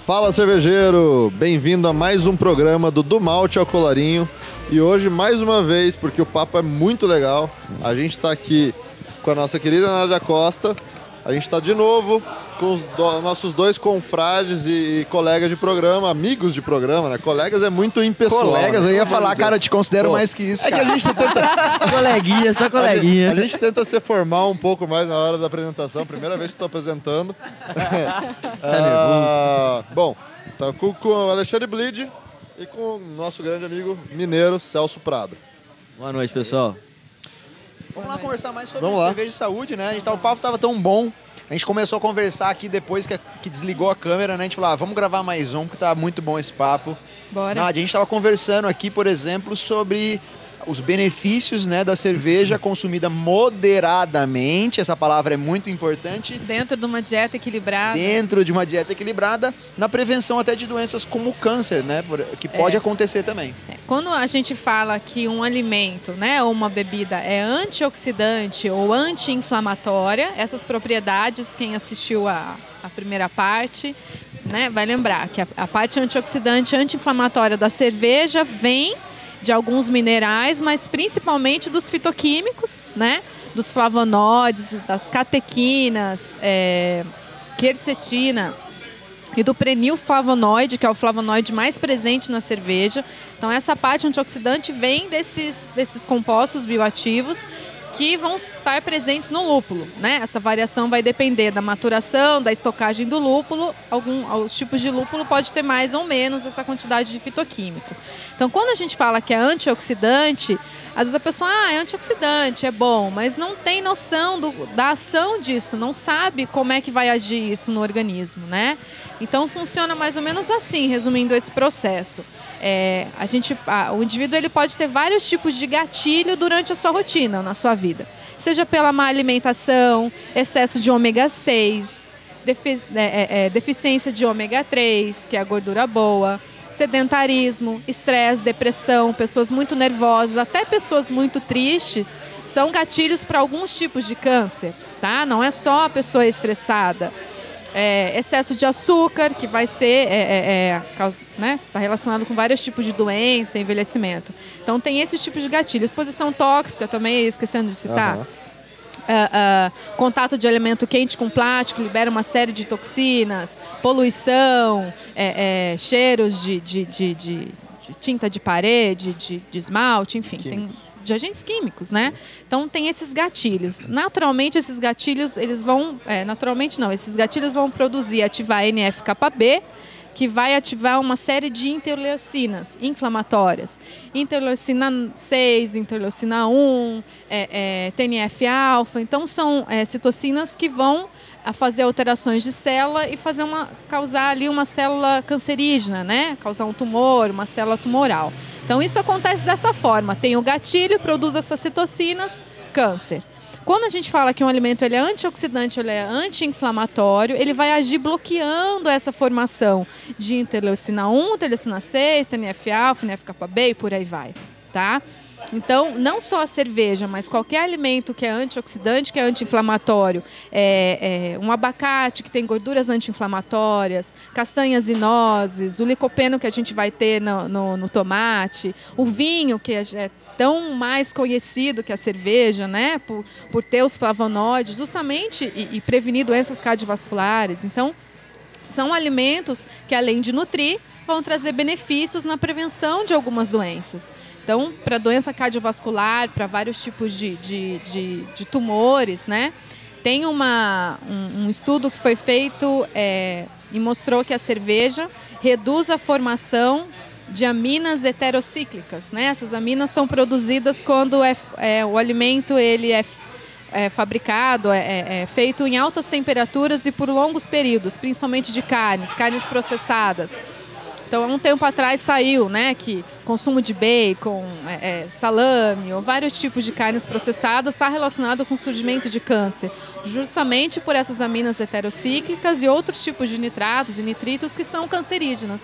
Fala, cervejeiro! Bem-vindo a mais um programa do Malte ao Colarinho. E hoje, mais uma vez, porque o papo é muito legal, a gente está aqui com a nossa querida Nádia Costa. A gente está de novo com os nossos dois confrades e colegas de programa, amigos de programa, né? Colegas é muito impessoal. Colegas, né? Eu ia falar, cara, eu te considero mais que isso. É que a gente tenta... Coleguinha, só coleguinha. A gente tenta se formar um pouco mais na hora da apresentação. Primeira vez que estou apresentando. Bom, tá com o Alexandre Bleed e com o nosso grande amigo mineiro, Celso Prado. Boa noite, pessoal. Vamos lá conversar mais sobre cerveja de saúde, né? O papo tava tão bom. A gente começou a conversar aqui depois que desligou a câmera, né? A gente falou, vamos gravar mais um, porque tá muito bom esse papo. Bora. Nádia, a gente tava conversando aqui, por exemplo, sobre os benefícios, né, da cerveja consumida moderadamente. Essa palavra é muito importante. Dentro de uma dieta equilibrada. Dentro de uma dieta equilibrada, na prevenção até de doenças como o câncer, né? Que pode acontecer também. Quando a gente fala que um alimento, né, ou uma bebida é antioxidante ou anti-inflamatória, essas propriedades, quem assistiu a primeira parte, né, vai lembrar que a parte antioxidante, anti-inflamatória da cerveja vem de alguns minerais, mas principalmente dos fitoquímicos, né? Dos flavonoides, das catequinas, quercetina e do prenilflavonoide, que é o flavonoide mais presente na cerveja. Então essa parte antioxidante vem desses compostos bioativos que vão estar presentes no lúpulo, né? Essa variação vai depender da maturação, da estocagem do lúpulo. Alguns tipos de lúpulo pode ter mais ou menos essa quantidade de fitoquímico. Então, quando a gente fala que é antioxidante, às vezes a pessoa, é antioxidante, é bom, mas não tem noção da ação disso, não sabe como é que vai agir isso no organismo, né? Então, funciona mais ou menos assim, resumindo esse processo. O indivíduo ele pode ter vários tipos de gatilho durante a sua rotina, na sua vida. Seja pela má alimentação, excesso de ômega 6, deficiência de ômega 3, que é a gordura boa, sedentarismo, estresse, depressão, pessoas muito nervosas, até pessoas muito tristes, são gatilhos para alguns tipos de câncer, tá? Não é só a pessoa estressada. Excesso de açúcar, que vai ser, né, tá relacionado com vários tipos de doença, envelhecimento. Então tem esses tipos de gatilho. Exposição tóxica também, esquecendo de citar. Contato de alimento quente com plástico libera uma série de toxinas, poluição, cheiros de tinta de parede, de esmalte, enfim, tem de agentes químicos, né? Então tem esses gatilhos. Naturalmente esses gatilhos eles vão, esses gatilhos vão produzir, ativar NF-κB, que vai ativar uma série de interleucinas inflamatórias. Interleucina 6, interleucina 1, TNF-alfa. Então, são citocinas que vão fazer alterações de célula e causar ali uma célula cancerígena, né? Causar um tumor, uma célula tumoral. Então, isso acontece dessa forma. Tem o gatilho, produz essas citocinas, câncer. Quando a gente fala que um alimento ele é antioxidante, ele é anti-inflamatório, ele vai agir bloqueando essa formação de interleucina 1, interleucina 6, TNF-alfa, NF-κB e por aí vai, tá? Então, não só a cerveja, mas qualquer alimento que é antioxidante, que é anti-inflamatório, um abacate que tem gorduras anti-inflamatórias, castanhas e nozes, o licopeno que a gente vai ter no tomate, o vinho que é tão mais conhecido que a cerveja, né, por ter os flavonoides, justamente e prevenir doenças cardiovasculares. Então, são alimentos que, além de nutrir, vão trazer benefícios na prevenção de algumas doenças. Então, para doença cardiovascular, para vários tipos de tumores, né, tem um estudo que foi feito e mostrou que a cerveja reduz a formação de aminas heterocíclicas, né? Essas aminas são produzidas quando o alimento ele é fabricado, feito em altas temperaturas e por longos períodos, principalmente de carnes processadas. Então, há um tempo atrás saiu, né, que consumo de bacon, salame ou vários tipos de carnes processadas está relacionado com o surgimento de câncer, justamente por essas aminas heterocíclicas e outros tipos de nitratos e nitritos que são cancerígenas,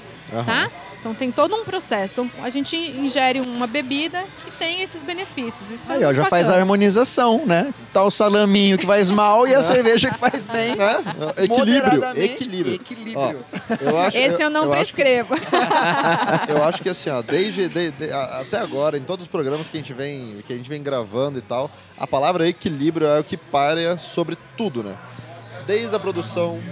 tá? Então tem todo um processo. Então a gente ingere uma bebida que tem esses benefícios. Isso aí, é ó, já bacana. faz a harmonização, né? Tá o salaminho que faz mal e a cerveja que faz bem. Equilíbrio. Equilíbrio. Ó, Esse eu não prescrevo. Eu acho que assim, ó, até agora, em todos os programas que a gente vem gravando e tal, a palavra equilíbrio é o que paira sobre tudo, né? Desde a produção,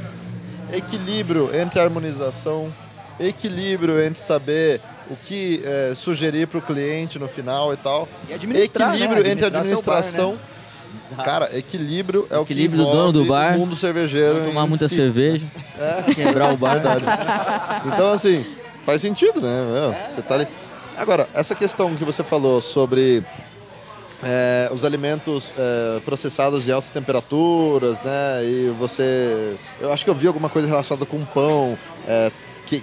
equilíbrio entre a harmonização, equilíbrio entre saber o que sugerir para o cliente no final e tal. E administrar, equilíbrio né? entre a administração. Bar, né? Cara, equilíbrio é o que Equilíbrio do envolve dono do bar, o mundo cervejeiro. Não tomar muita si. cerveja, quebrar o bar. Então, assim, faz sentido, né? Você tá ali. Agora, essa questão que você falou sobre os alimentos processados em altas temperaturas, né? E você... Eu acho que eu vi alguma coisa relacionada com pão,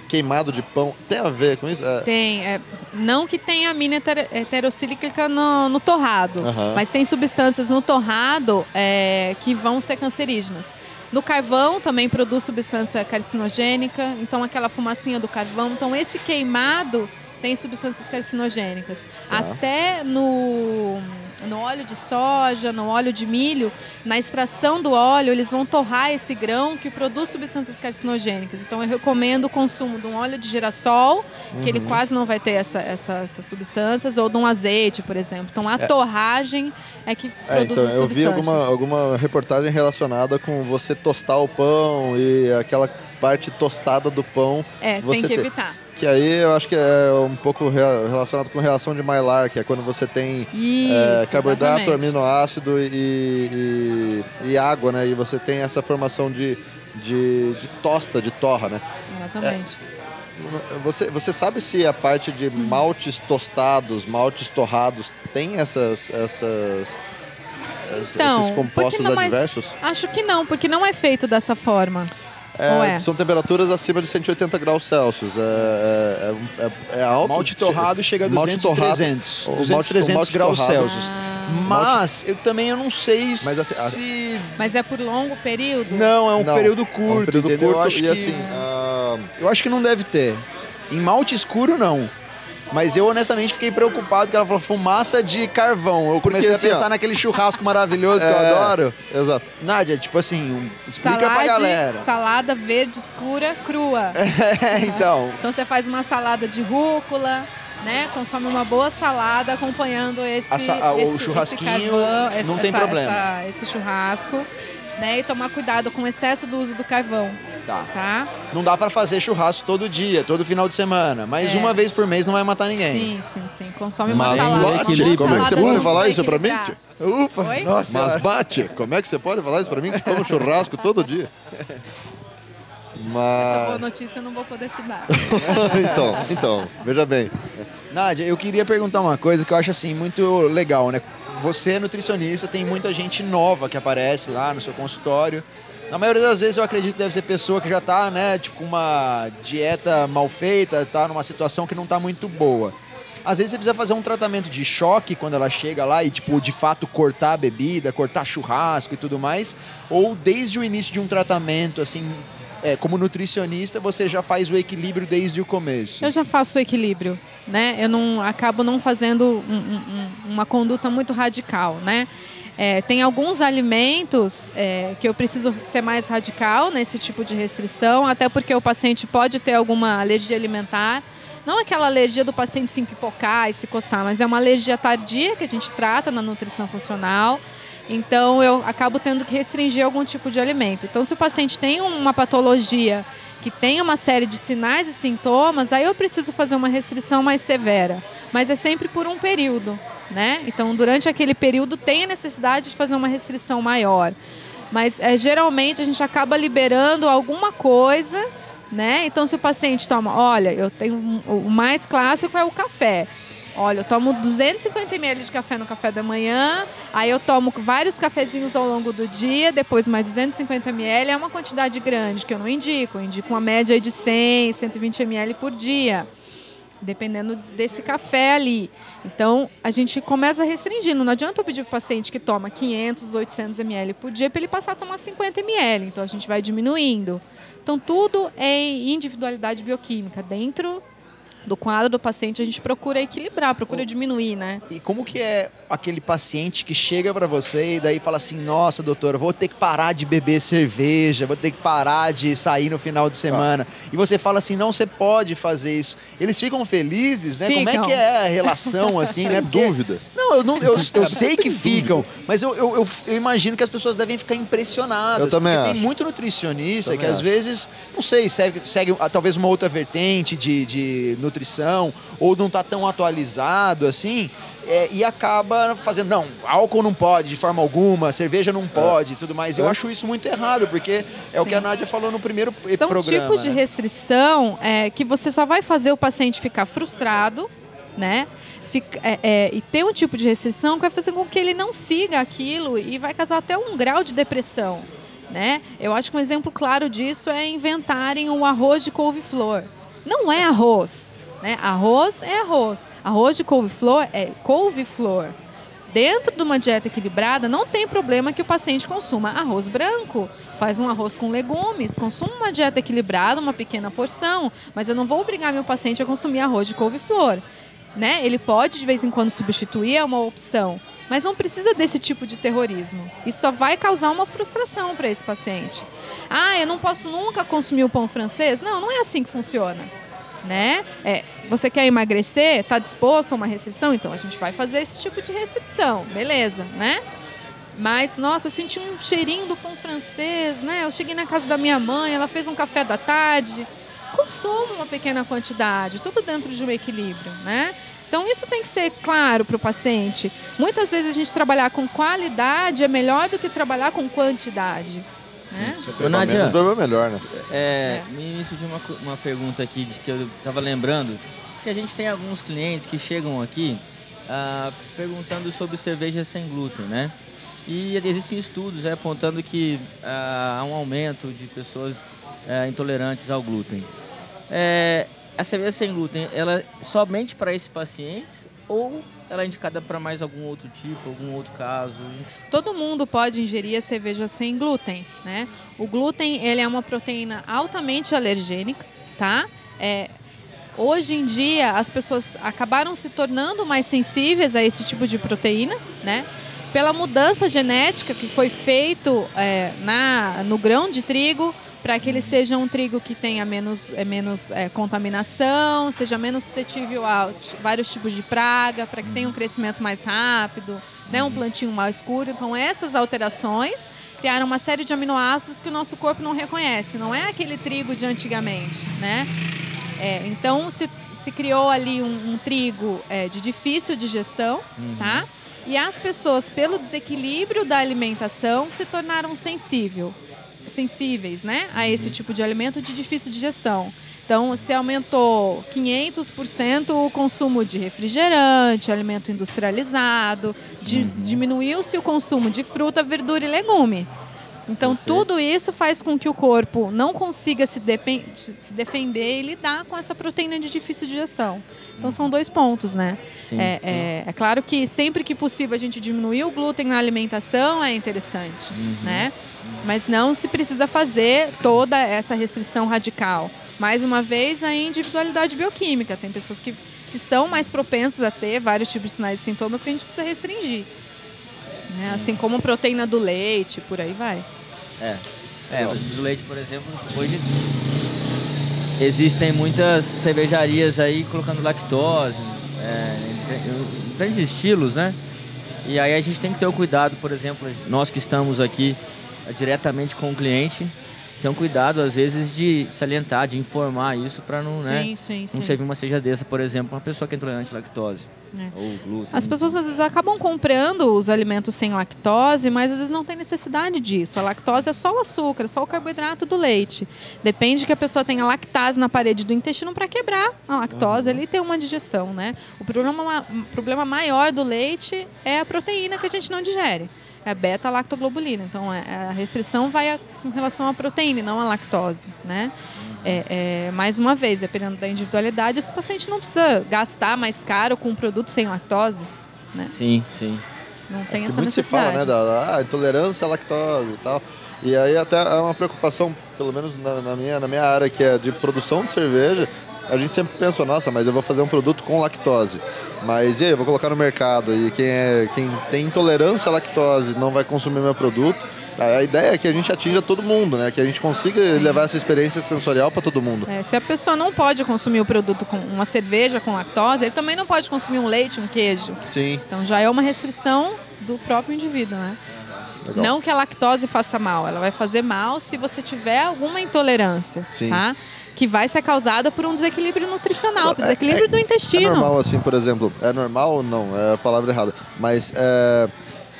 queimado de pão. Tem a ver com isso? Tem. Não que tenha amina heterocíclica no torrado, mas tem substâncias no torrado que vão ser cancerígenas. No carvão também produz substância carcinogênica, então aquela fumacinha do carvão. Então esse queimado tem substâncias carcinogênicas. Até no óleo de soja, no óleo de milho, na extração do óleo, eles vão torrar esse grão que produz substâncias carcinogênicas. Então, eu recomendo o consumo de um óleo de girassol, que ele quase não vai ter essas substâncias, ou de um azeite, por exemplo. Então, a torragem é que produz então, as eu substâncias. vi alguma reportagem relacionada com você tostar o pão e aquela parte tostada do pão. Tem que evitar. Que aí eu acho que é um pouco relacionado com reação de Maillard, que é quando você tem carboidrato, aminoácido e água, né? E você tem essa formação de torra, né? Exatamente. Você sabe se a parte de maltes tostados, maltes torrados, tem esses compostos adversos? Acho que não, porque não é feito dessa forma. São temperaturas acima de 180 graus Celsius. É alto. Malte torrado chega a 200, 300. 200, 300 graus Celsius. Mas eu não sei se... Mas é por longo período? Não, é um período curto, entendeu? Eu acho que não deve ter. Em malte escuro, não. Mas eu honestamente fiquei preocupado que ela falou fumaça de carvão. Eu comecei a pensar naquele churrasco maravilhoso que eu adoro. Exato. Nádia, tipo assim, explica pra galera. Salada verde escura, crua. Então. Então você faz uma salada de rúcula, né? Consome uma boa salada acompanhando o churrasquinho, esse carvão, não tem problema. Esse churrasco, né? E tomar cuidado com o excesso do uso do carvão. Tá? Não dá pra fazer churrasco todo dia, todo final de semana, mas uma vez por mês não vai matar ninguém. Sim. Consome uma salada. Como é que você pode falar isso pra mim? Ufa! Oi? Nossa, mas bate! Como é que você pode falar isso pra mim que come churrasco todo dia? Essa boa notícia eu não vou poder te dar. então, veja bem. Nádia, eu queria perguntar uma coisa que eu acho assim muito legal, né? Você é nutricionista, tem muita gente nova que aparece lá no seu consultório. Na maioria das vezes eu acredito que deve ser pessoa que já está, né, tipo, com uma dieta mal feita, está numa situação que não está muito boa. Às vezes você precisa fazer um tratamento de choque quando ela chega lá e, tipo, de fato cortar a bebida, cortar churrasco e tudo mais. Ou desde o início de um tratamento, assim, como nutricionista, você já faz o equilíbrio desde o começo? Eu já faço o equilíbrio, né? Eu acabo não fazendo uma conduta muito radical, né? Tem alguns alimentos que eu preciso ser mais radical nesse tipo de restrição, até porque o paciente pode ter alguma alergia alimentar. Não aquela alergia do paciente se empipocar e se coçar, mas é uma alergia tardia que a gente trata na nutrição funcional. Então, eu acabo tendo que restringir algum tipo de alimento. Então, se o paciente tem uma patologia que tem uma série de sinais e sintomas, aí eu preciso fazer uma restrição mais severa. Mas é sempre por um período, né? Então, durante aquele período, tem a necessidade de fazer uma restrição maior. Mas, geralmente, a gente acaba liberando alguma coisa, né? Então, se o paciente toma... Olha, eu tenho o mais clássico é o café. Olha, eu tomo 250 ml de café no café da manhã, aí eu tomo vários cafezinhos ao longo do dia, depois mais 250 ml, é uma quantidade grande que eu não indico. Eu indico uma média de 100, 120 ml por dia. dependendo desse café ali. Então, a gente começa restringindo. Não adianta eu pedir para o paciente que toma 500, 800 ml por dia para ele passar a tomar 50 ml. Então, a gente vai diminuindo. Então, tudo é individualidade bioquímica. Dentro do quadro do paciente, a gente procura equilibrar, procura diminuir, né? E como que é aquele paciente que chega para você e daí fala assim, nossa, doutora, vou ter que parar de beber cerveja, vou ter que parar de sair no final de semana. E você fala assim, não, você pode fazer isso. Eles ficam felizes, né? Ficam. Como é que é a relação, assim, né? Sem dúvida. Não, eu sei que ficam, mas eu imagino que as pessoas devem ficar impressionadas. Eu também porque acho. tem muito nutricionista Também que às acho. vezes, não sei, segue talvez uma outra vertente de nutrição, ou não está tão atualizado assim, e acaba fazendo, não, álcool não pode de forma alguma, cerveja não pode, tudo mais. Eu acho isso muito errado, porque é o que a Nádia falou no primeiro programa. São tipos de né? restrição que você só vai fazer o paciente ficar frustrado, né? E ter um tipo de restrição que vai fazer com que ele não siga aquilo e vai causar até um grau de depressão, né? Eu acho que um exemplo claro disso é inventarem o arroz de couve-flor. Não é arroz, né? Arroz é arroz. Arroz de couve-flor é couve-flor. Dentro de uma dieta equilibrada, não tem problema que o paciente consuma arroz branco. Faz um arroz com legumes, consuma uma dieta equilibrada, uma pequena porção, mas eu não vou obrigar meu paciente a consumir arroz de couve-flor. Né? Ele pode, de vez em quando, substituir, é uma opção, mas não precisa desse tipo de terrorismo. Isso só vai causar uma frustração para esse paciente. Eu não posso nunca consumir o pão francês? Não, não é assim que funciona. Né? Você quer emagrecer? Está disposto a uma restrição? Então a gente vai fazer esse tipo de restrição, beleza, né? Mas, nossa, eu senti um cheirinho do pão francês, né? Eu cheguei na casa da minha mãe, ela fez um café da tarde. Consuma uma pequena quantidade, tudo dentro de um equilíbrio, né? Então isso tem que ser claro para o paciente. Muitas vezes a gente trabalhar com qualidade é melhor do que trabalhar com quantidade. Né? Nádia, é melhor, né? Me surgiu uma pergunta aqui de que eu estava lembrando, que a gente tem alguns clientes que chegam aqui perguntando sobre cerveja sem glúten, né? E existem estudos apontando que há um aumento de pessoas intolerantes ao glúten. A cerveja sem glúten, ela é somente para esses pacientes ou ela é indicada para mais algum outro tipo, algum outro caso? Todo mundo pode ingerir a cerveja sem glúten, né? O glúten, ele é uma proteína altamente alergênica, tá? Hoje em dia, as pessoas acabaram se tornando mais sensíveis a esse tipo de proteína, né? Pela mudança genética que foi feito no grão de trigo, para que ele seja um trigo que tenha menos contaminação, seja menos suscetível a vários tipos de praga, para que tenha um crescimento mais rápido, né, um plantio mais curto. Então, essas alterações criaram uma série de aminoácidos que o nosso corpo não reconhece. Não é aquele trigo de antigamente, né? Então, se criou ali um trigo de difícil digestão, tá? E as pessoas, pelo desequilíbrio da alimentação, se tornaram sensíveis, né, a esse tipo de alimento de difícil digestão. Então, se aumentou 500% o consumo de refrigerante, alimento industrializado, diminuiu-se o consumo de fruta, verdura e legume. Então, tudo isso faz com que o corpo não consiga se defender e lidar com essa proteína de difícil digestão. Então, são 2 pontos, né? Sim, é claro que sempre que possível a gente diminuir o glúten na alimentação é interessante, né? Mas não se precisa fazer toda essa restrição radical. Mais uma vez, a individualidade bioquímica. Tem pessoas que são mais propensas a ter vários tipos de sinais e sintomas que a gente precisa restringir. Né? Assim como a proteína do leite, por aí vai. Do leite, por exemplo, hoje existem muitas cervejarias aí colocando lactose, em diferentes estilos, né? E aí a gente tem que ter o cuidado, por exemplo, nós que estamos aqui diretamente com o cliente, ter um cuidado, às vezes, de salientar, de informar isso para não, não servir uma cerveja dessa, por exemplo, uma pessoa que é intolerante à lactose. Ou glúten. As pessoas às vezes acabam comprando os alimentos sem lactose, mas às vezes não tem necessidade disso. A lactose é só o açúcar, só o carboidrato do leite. Depende que a pessoa tenha lactase na parede do intestino para quebrar a lactose ali e ter uma digestão, né? O problema maior do leite é a proteína que a gente não digere. É a beta-lactoglobulina. Então, a restrição vai com relação à proteína e não à lactose, né? Mais uma vez, dependendo da individualidade, esse paciente não precisa gastar mais caro com um produto sem lactose, né? Sim, sim. Não tem Que essa muito se necessidade. fala, né, da intolerância à lactose e tal. E aí até é uma preocupação, pelo menos na minha área, que é de produção de cerveja, a gente sempre pensa, nossa, mas eu vou fazer um produto com lactose. Mas e aí, eu vou colocar no mercado e quem tem intolerância à lactose não vai consumir meu produto. A ideia é que a gente atinja todo mundo, né? Que a gente consiga levar essa experiência sensorial para todo mundo. Se a pessoa não pode consumir o produto com uma cerveja com lactose, ele também não pode consumir um leite, um queijo. Sim. Então já é uma restrição do próprio indivíduo, né? Legal. Não que a lactose faça mal, ela vai fazer mal se você tiver alguma intolerância, Sim. tá? Que vai ser causada por um desequilíbrio nutricional, desequilíbrio do intestino. É normal assim, por exemplo, é normal ou não? É a palavra errada. Mas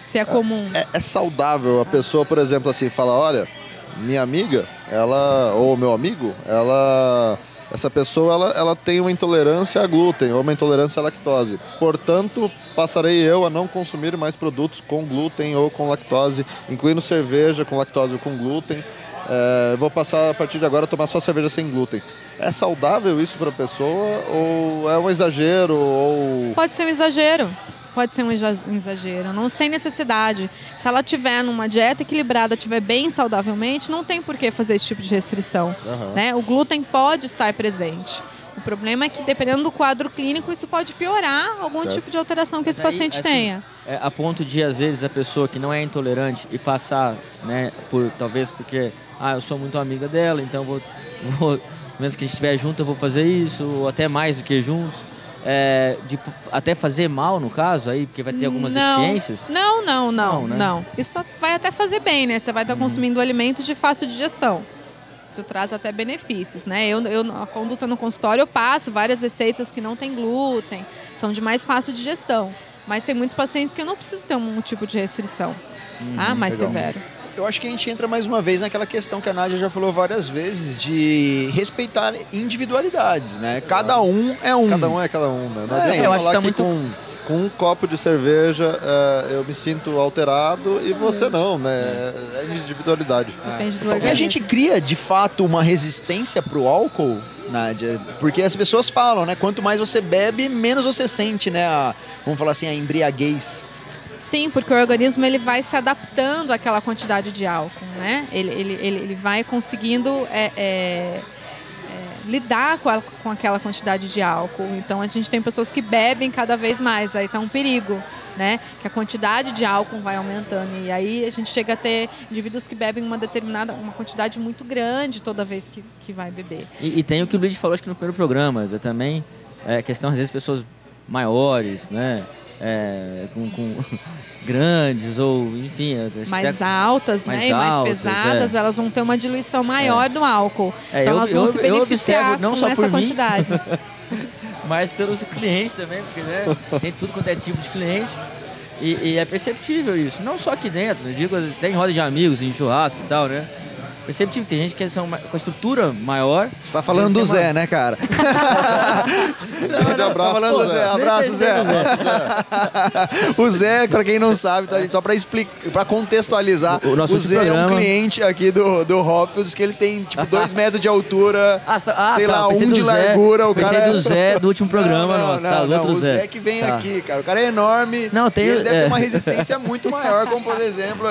Se é comum. é saudável a pessoa, por exemplo, assim, fala, olha, minha amiga, ou meu amigo, essa pessoa ela tem uma intolerância a glúten ou uma intolerância à lactose. Portanto, passarei eu a não consumir mais produtos com glúten ou com lactose, incluindo cerveja com lactose ou com glúten. Vou passar a partir de agora a tomar só cerveja sem glúten. É saudável isso para a pessoa ou é um exagero? Pode ser um exagero. Pode ser um exagero, não tem necessidade. Se ela tiver numa dieta equilibrada, tiver bem saudavelmente, não tem por que fazer esse tipo de restrição. Né? O glúten pode estar presente. O problema é que, dependendo do quadro clínico, isso pode piorar algum tipo de alteração que esse paciente tenha. A ponto de, às vezes, a pessoa que não é intolerante e passar, né, talvez porque eu sou muito amiga dela, então vou menos que a gente estiver junto, eu vou fazer isso, ou até mais do que juntos. Até fazer mal, no caso, aí, porque vai ter algumas deficiências? Não. Isso vai até fazer bem, né? Você vai estar consumindo alimentos de fácil digestão. Isso traz até benefícios, né? Eu a conduta no consultório, eu passo várias receitas que não tem glúten, são de mais fácil digestão. Mas tem muitos pacientes que eu não preciso ter um tipo de restrição mais legal. severo. Eu acho que a gente entra mais uma vez naquela questão que a Nádia já falou várias vezes, de respeitar individualidades, né? Cada um é um. Cada um é cada um, né? Não adianta eu acho falar que tá que com um copo de cerveja eu me sinto alterado e você não, né? É individualidade. Depende do E organismo. a gente cria, de fato, uma resistência pro álcool, Nádia? Porque as pessoas falam, né? Quanto mais você bebe, menos você sente, né? Vamos falar assim, a embriaguez. Sim, porque o organismo ele vai se adaptando àquela quantidade de álcool, né? Ele vai conseguindo lidar com aquela quantidade de álcool. Então a gente tem pessoas que bebem cada vez mais, aí está um perigo, né? Que a quantidade de álcool vai aumentando e aí a gente chega a ter indivíduos que bebem uma quantidade muito grande toda vez que vai beber. E tem o que o Luiz falou, acho que no primeiro programa, também, questão às vezes pessoas maiores, né? Com grandes ou enfim mais altas, mais né, e mais altas, pesadas, elas vão ter uma diluição maior do álcool. Então elas vão se beneficiar não com só essa por quantidade. Mim, mas pelos clientes também, porque né, tem tudo quanto é tipo de cliente e é perceptível isso, não só aqui dentro, eu digo, tem roda de amigos, em churrasco e tal, né? Perceptível, tem gente que são com a estrutura maior. Você está falando do Zé, né, cara? Não, abraço, falando do Zé. Abraço, Zé. O Zé, para quem não sabe, tá, só para explicar, para contextualizar, o Zé é um cliente aqui do Hopfields que ele tem tipo 2 metros de altura, sei lá, 1 de largura. O cara do Zé do último programa nosso, tá? Não, o Zé que vem aqui, cara. O cara é enorme. Não, tem, e ele deve ter uma resistência muito maior, como por exemplo,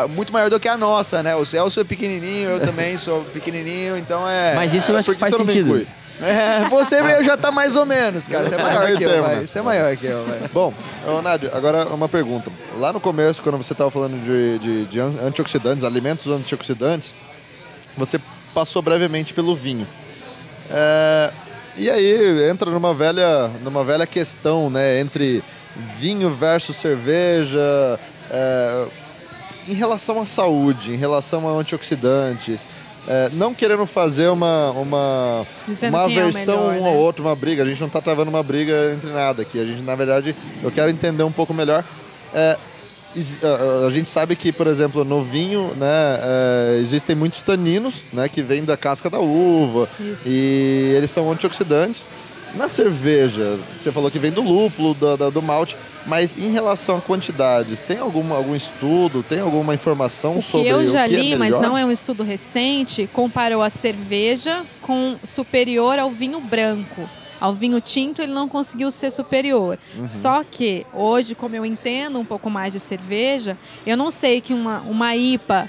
muito maior do que a nossa, né? O Celso é pequenininho, eu também sou pequenininho, então Mas isso eu acho que faz sentido. Você já tá mais ou menos, cara. Você é maior que eu, vai. Você é maior que eu, vai. Bom, Nádia, agora uma pergunta. Lá no começo, quando você estava falando de antioxidantes, alimentos antioxidantes, você passou brevemente pelo vinho. E aí entra numa velha questão, né, entre vinho versus cerveja, em relação à saúde, em relação a antioxidantes, não querendo fazer uma aversão um ao outro, uma briga. A gente não está travando uma briga entre nada aqui. A gente, na verdade, eu quero entender um pouco melhor. A gente sabe que, por exemplo, no vinho, né, existem muitos taninos, né, que vêm da casca da uva. Isso. E eles são antioxidantes. Na cerveja, você falou que vem do lúpulo, do malte, mas em relação a quantidades, tem algum estudo, tem alguma informação sobre o que é melhor? Eu já li, mas não é um estudo recente, comparou a cerveja com superior ao vinho branco. Ao vinho tinto ele não conseguiu ser superior. Só que hoje, como eu entendo um pouco mais de cerveja, eu não sei que uma IPA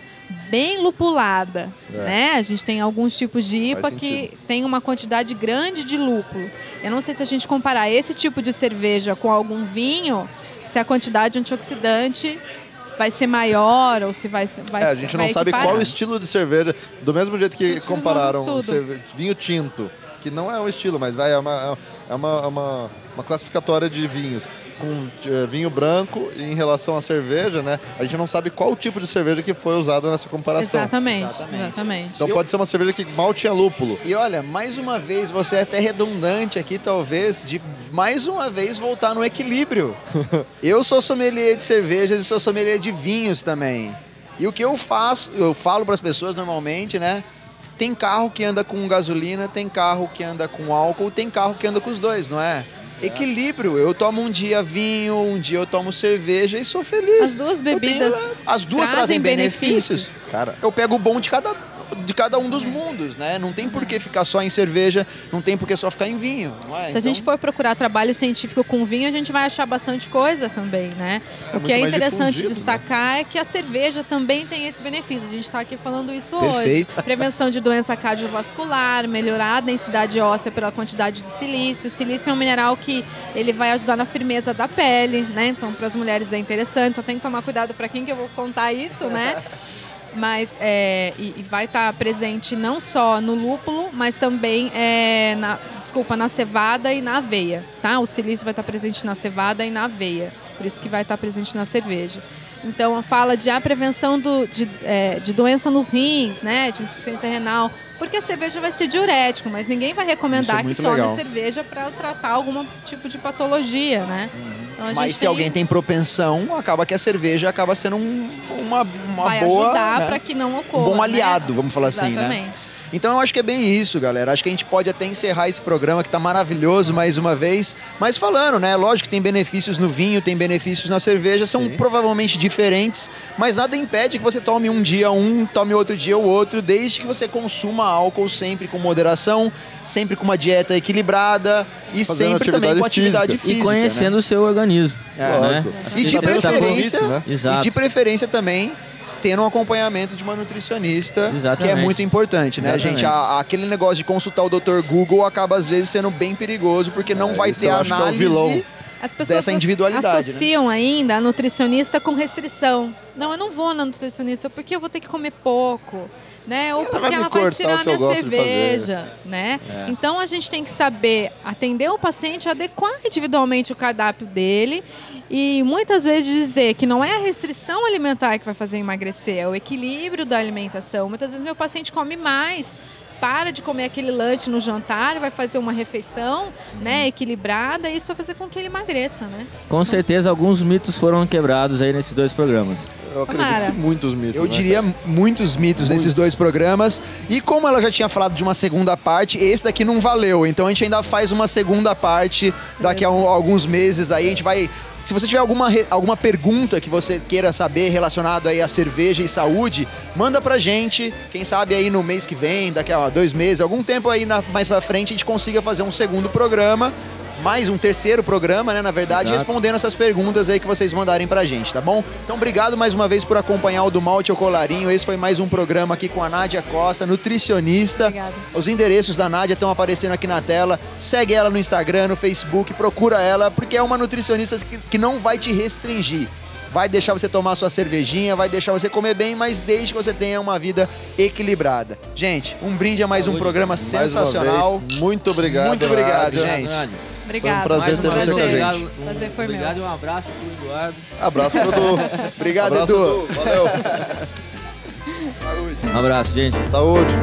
bem lupulada, né? A gente tem alguns tipos de IPA que tem uma quantidade grande de lúpulo. Eu não sei se a gente comparar esse tipo de cerveja com algum vinho, se a quantidade de antioxidante vai ser maior ou se vai a gente não sabe qual o estilo de cerveja, do mesmo jeito que compararam vinho tinto, que não é um estilo, mas é uma classificatória de vinhos com vinho branco e em relação à cerveja, né? A gente não sabe qual tipo de cerveja que foi usada nessa comparação. Exatamente. Então pode ser uma cerveja que mal tinha lúpulo. E olha, mais uma vez, você é até redundante aqui, talvez, de mais uma vez voltar no equilíbrio. Eu sou sommelier de cervejas e sou sommelier de vinhos também. E o que eu faço, eu falo para as pessoas normalmente, né? Tem carro que anda com gasolina, tem carro que anda com álcool, tem carro que anda com os dois, não é? Equilíbrio. Eu tomo um dia vinho, um dia eu tomo cerveja e sou feliz. As duas bebidas as duas trazem benefícios. Cara, eu pego o bom de cada um dos mundos, né? Não tem por que ficar só em cerveja, não tem por que só ficar em vinho, não é? Se a gente for procurar trabalho científico com vinho, a gente vai achar bastante coisa também, né? O que é interessante destacar é que a cerveja também tem esse benefício. A gente está aqui falando isso hoje. Prevenção de doença cardiovascular, melhorar a densidade óssea pela quantidade de silício. O silício é um mineral que ele vai ajudar na firmeza da pele, né? Então, para as mulheres é interessante. Só tem que tomar cuidado para quem que eu vou contar isso, né? Mas e vai estar presente não só no lúpulo, mas também na cevada e na aveia, tá? O silício vai estar presente na cevada e na aveia, por isso que vai estar presente na cerveja. Então, fala de prevenção de doença nos rins, né? De insuficiência renal, porque a cerveja vai ser diurético, mas ninguém vai recomendar que tome cerveja para tratar algum tipo de patologia, né? Então, mas se alguém tem propensão, acaba que a cerveja acaba sendo uma vai boa... Vai ajudar, né? para que não ocorra, um bom aliado, vamos falar assim, né? Exatamente. Então eu acho que é bem isso, galera. Acho que a gente pode até encerrar esse programa que tá maravilhoso mais uma vez. Mas falando, né? Lógico que tem benefícios no vinho, tem benefícios na cerveja, são provavelmente diferentes, mas nada impede que você tome um dia tome outro dia o outro, desde que você consuma álcool sempre com moderação, sempre com uma dieta equilibrada e fazendo sempre também com atividade física. E conhecendo o seu organismo. Né? E de preferência, né? E de preferência também tendo um acompanhamento de uma nutricionista, Exatamente. que é muito importante, né, Exatamente. gente? Aquele negócio de consultar o Dr. Google acaba, às vezes, sendo bem perigoso, porque não vai ter análise As pessoas dessa individualidade. associam ainda a nutricionista com restrição. Não, eu não vou na nutricionista porque eu vou ter que comer pouco, né? Ou porque ela vai tirar minha cerveja, né? Então a gente tem que saber atender o paciente, adequar individualmente o cardápio dele e muitas vezes dizer que não é a restrição alimentar que vai fazer emagrecer, é o equilíbrio da alimentação. Muitas vezes meu paciente come mais, para de comer aquele lanche no jantar, vai fazer uma refeição, né, equilibrada, e isso vai fazer com que ele emagreça, né? Com certeza alguns mitos foram quebrados aí nesses dois programas. Eu acredito que muitos mitos. Eu diria muitos mitos nesses dois programas. E como ela já tinha falado de uma segunda parte, esse daqui não valeu. Então a gente ainda faz uma segunda parte daqui a alguns meses aí. A gente vai... Se você tiver alguma pergunta que você queira saber relacionado aí a cerveja e saúde, manda pra gente. Quem sabe aí no mês que vem, daqui a 2 meses, algum tempo aí mais pra frente, a gente consiga fazer um segundo programa, mais um terceiro programa, né, na verdade, respondendo essas perguntas aí que vocês mandarem pra gente, tá bom? Então, obrigado mais uma vez por acompanhar o Do Malte ao Colarinho. Esse foi mais um programa aqui com a Nádia Costa, nutricionista. Obrigada. Os endereços da Nádia estão aparecendo aqui na tela. Segue ela no Instagram, no Facebook, procura ela, porque é uma nutricionista que não vai te restringir. Vai deixar você tomar sua cervejinha, vai deixar você comer bem, mas desde que você tenha uma vida equilibrada. Gente, um brinde a mais um programa sensacional. Muito obrigado. Muito obrigado, Nádia. gente. Obrigado. Foi um prazer ter você com a gente. Prazer foi Obrigado meu. e um abraço pro Eduardo. Abraço pro Edu. Obrigado, Abraço, Edu. Valeu. Saúde. Um abraço, gente. Saúde.